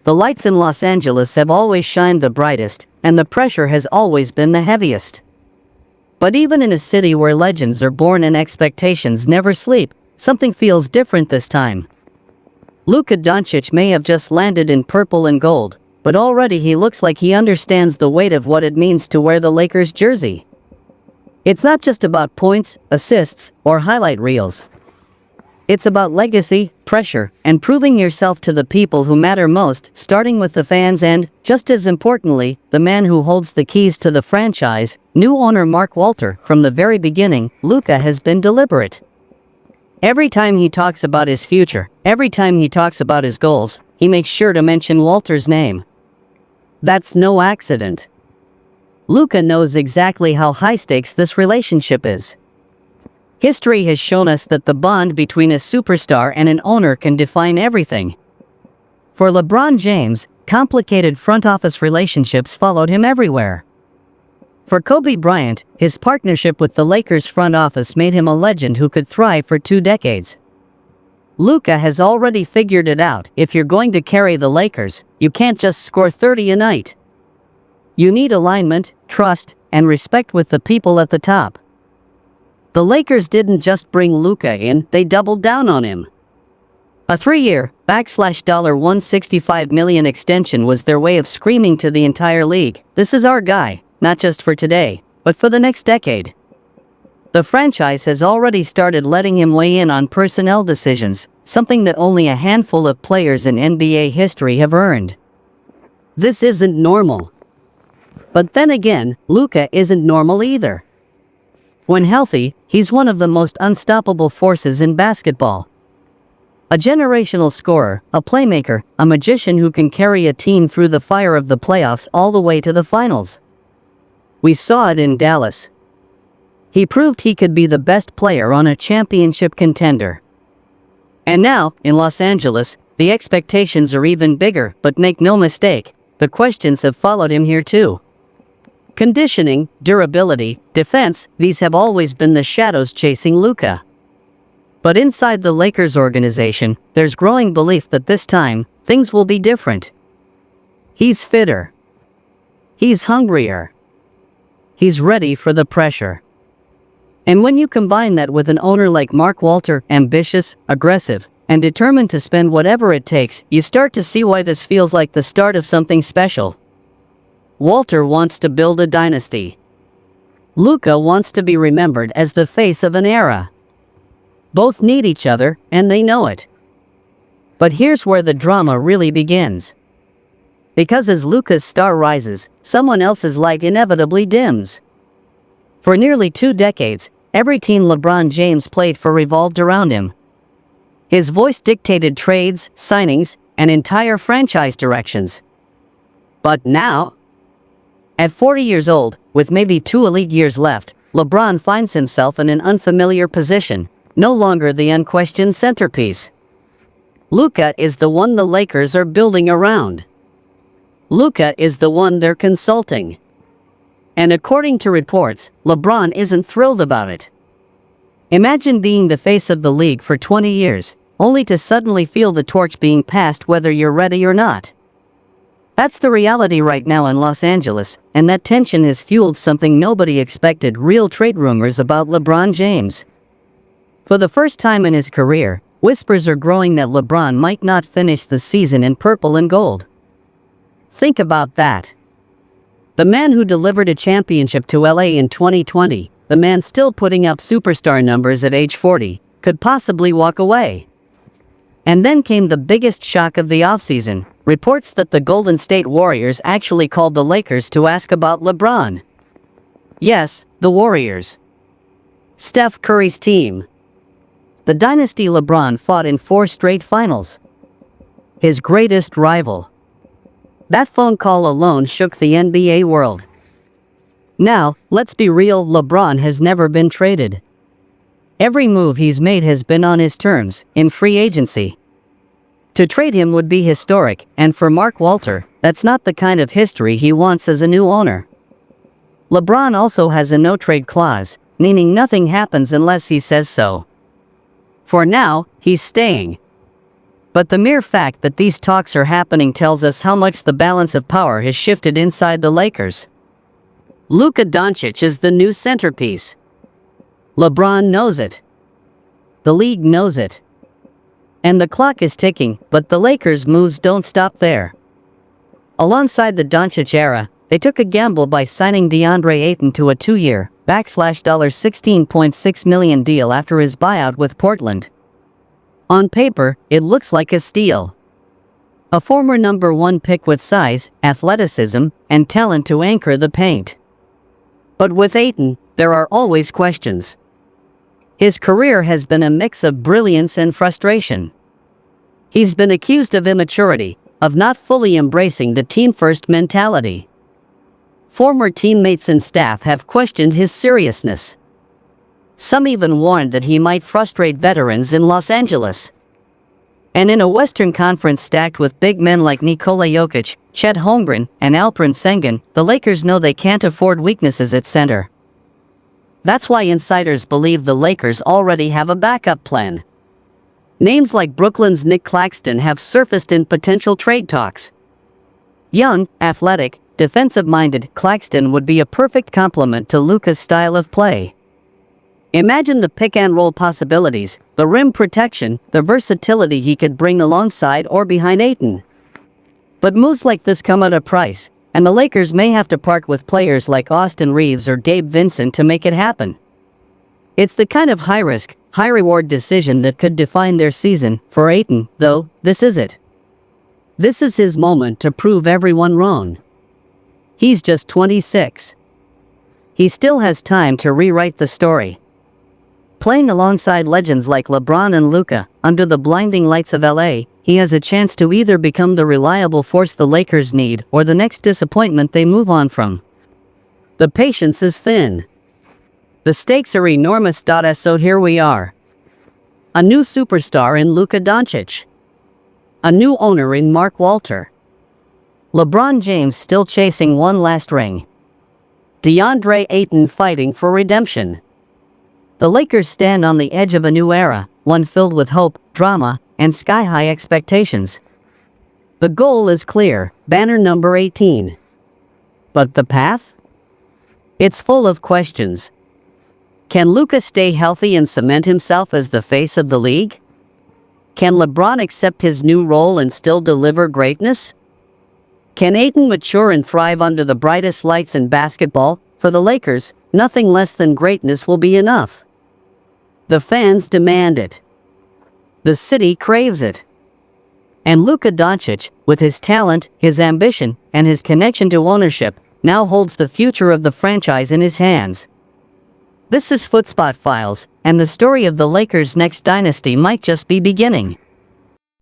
The lights in Los Angeles have always shined the brightest, and the pressure has always been the heaviest. But even in a city where legends are born and expectations never sleep, something feels different this time. Luka Doncic may have just landed in purple and gold, but already he looks like he understands the weight of what it means to wear the Lakers jersey. It's not just about points, assists, or highlight reels. It's about legacy, pressure, and proving yourself to the people who matter most, starting with the fans and, just as importantly, the man who holds the keys to the franchise, new owner Mark Walter. From the very beginning, Luka has been deliberate. Every time he talks about his future, every time he talks about his goals, he makes sure to mention Walter's name. That's no accident. Luka knows exactly how high stakes this relationship is. History has shown us that the bond between a superstar and an owner can define everything. For LeBron James, complicated front office relationships followed him everywhere. For Kobe Bryant, his partnership with the Lakers front office made him a legend who could thrive for 2 decades. Luka has already figured it out. If you're going to carry the Lakers, you can't just score 30 a night. You need alignment, trust, and respect with the people at the top. The Lakers didn't just bring Luka in, they doubled down on him. A 3-year, $165 million extension was their way of screaming to the entire league, "This is our guy, not just for today, but for the next decade." The franchise has already started letting him weigh in on personnel decisions, something that only a handful of players in NBA history have earned. This isn't normal. But then again, Luka isn't normal either. When healthy, he's one of the most unstoppable forces in basketball. A generational scorer, a playmaker, a magician who can carry a team through the fire of the playoffs all the way to the finals. We saw it in Dallas. He proved he could be the best player on a championship contender. And now, in Los Angeles, the expectations are even bigger, but make no mistake, the questions have followed him here too. Conditioning, durability, defense, these have always been the shadows chasing Luka. But inside the Lakers organization, there's growing belief that this time, things will be different. He's fitter. He's hungrier. He's ready for the pressure. And when you combine that with an owner like Mark Walter, ambitious, aggressive, and determined to spend whatever it takes, you start to see why this feels like the start of something special. Walter wants to build a dynasty. Luka wants to be remembered as the face of an era. Both need each other, and they know it. But here's where the drama really begins. Because as Luka's star rises, someone else's light inevitably dims. For nearly 2 decades, every team LeBron James played for revolved around him. His voice dictated trades, signings, and entire franchise directions. But now, at 40 years old, with maybe 2 elite years left, LeBron finds himself in an unfamiliar position, no longer the unquestioned centerpiece. Luka is the one the Lakers are building around. Luka is the one they're consulting. And according to reports, LeBron isn't thrilled about it. Imagine being the face of the league for 20 years, only to suddenly feel the torch being passed whether you're ready or not. That's the reality right now in Los Angeles, and that tension has fueled something nobody expected: real trade rumors about LeBron James. For the first time in his career, whispers are growing that LeBron might not finish the season in purple and gold. Think about that. The man who delivered a championship to LA in 2020, the man still putting up superstar numbers at age 40, could possibly walk away. And then came the biggest shock of the offseason, reports that the Golden State Warriors actually called the Lakers to ask about LeBron. Yes, the Warriors. Steph Curry's team. The Dynasty LeBron fought in 4 straight finals. His greatest rival. That phone call alone shook the NBA world. Now, let's be real, LeBron has never been traded. Every move he's made has been on his terms, in free agency. To trade him would be historic, and for Mark Walter, that's not the kind of history he wants as a new owner. LeBron also has a no-trade clause, meaning nothing happens unless he says so. For now, he's staying. But the mere fact that these talks are happening tells us how much the balance of power has shifted inside the Lakers. Luka Doncic is the new centerpiece. LeBron knows it. The league knows it. And the clock is ticking, but the Lakers' moves don't stop there. Alongside the Doncic era, they took a gamble by signing DeAndre Ayton to a 2-year, $16.6 million deal after his buyout with Portland. On paper, it looks like a steal. A former number 1 pick with size, athleticism, and talent to anchor the paint. But with Ayton, there are always questions. His career has been a mix of brilliance and frustration. He's been accused of immaturity, of not fully embracing the team-first mentality. Former teammates and staff have questioned his seriousness. Some even warned that he might frustrate veterans in Los Angeles. And in a Western Conference stacked with big men like Nikola Jokic, Chet Holmgren, and Alperen Sengun, the Lakers know they can't afford weaknesses at center. That's why insiders believe the Lakers already have a backup plan. Names like Brooklyn's Nick Claxton have surfaced in potential trade talks. Young, athletic, defensive-minded, Claxton would be a perfect complement to Luka's style of play. Imagine the pick-and-roll possibilities, the rim protection, the versatility he could bring alongside or behind Ayton. But moves like this come at a price, and the Lakers may have to part with players like Austin Reeves or Gabe Vincent to make it happen. It's the kind of high-risk, high-reward decision that could define their season. For Ayton, though, this is it. This is his moment to prove everyone wrong. He's just 26. He still has time to rewrite the story. Playing alongside legends like LeBron and Luka, under the blinding lights of LA, he has a chance to either become the reliable force the Lakers need or the next disappointment they move on from. The patience is thin. The stakes are enormous. So here we are. A new superstar in Luka Doncic. A new owner in Mark Walter. LeBron James still chasing one last ring. DeAndre Ayton fighting for redemption. The Lakers stand on the edge of a new era, one filled with hope, drama, and sky-high expectations. The goal is clear, banner number 18. But the path? It's full of questions. Can Luka stay healthy and cement himself as the face of the league? Can LeBron accept his new role and still deliver greatness? Can Ayton mature and thrive under the brightest lights in basketball? For the Lakers, nothing less than greatness will be enough. The fans demand it. The city craves it. And Luka Doncic, with his talent, his ambition, and his connection to ownership, now holds the future of the franchise in his hands. This is Footspot Files, and the story of the Lakers' next dynasty might just be beginning.